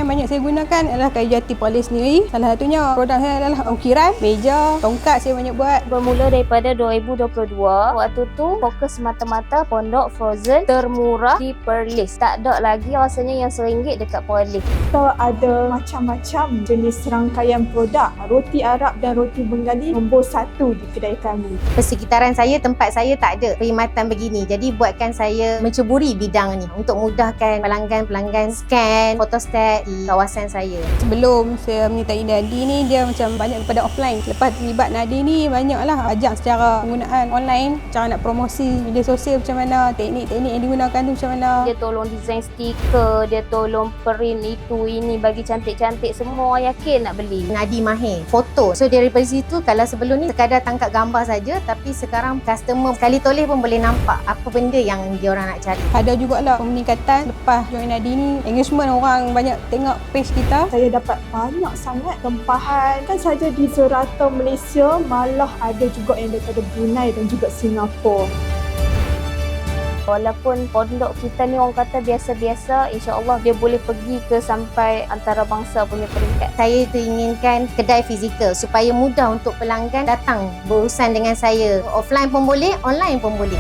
yang banyak saya gunakan adalah kayu jati polis sendiri. Salah satunya produk saya adalah ukiran, meja, tongkat saya banyak buat. Bermula daripada 2022, waktu tu fokus semata-mata pondok frozen termurah di Perlis. Tak ada lagi rasanya yang RM1 dekat Perlis. Kita ada macam-macam jenis rangkaian produk. Roti Arab dan roti Bengali nombor 1 di kedai kami. Persekitaran saya, tempat saya tak ada perkhidmatan begini. Jadi buatkan saya menceburi bidang ni untuk mudahkan pelanggan-pelanggan scan photostat di kawasan saya. Sebelum saya menyertai Nadi ni, dia macam banyak daripada offline. Lepas terlibat Nadi ni, banyaklah ajak secara penggunaan online, cara nak promosi media sosial macam mana, teknik-teknik yang digunakan tu macam mana. Dia tolong design stiker, dia tolong print itu, ini, bagi cantik-cantik. Semua yakin nak beli. Nadi mahir foto. So daripada situ, kalau sebelum ni sekadar tangkap gambar saja, tapi sekarang customer sekali toleh pun boleh nampak apa benda yang dia orang nak cari. Ada jugalah peningkatan lepas join Nadi ni, engagement orang banyak tengok page kita. Saya dapat banyak sangat tempahan, kan saja di serata Malaysia, malah ada juga yang daripada Brunei dan juga Singapura. Walaupun pondok kita ni orang kata biasa-biasa, insya-Allah dia boleh pergi ke sampai antarabangsa punya peringkat. Saya tu inginkan kedai fizikal supaya mudah untuk pelanggan datang berurusan dengan saya. Offline pun boleh, online pun boleh.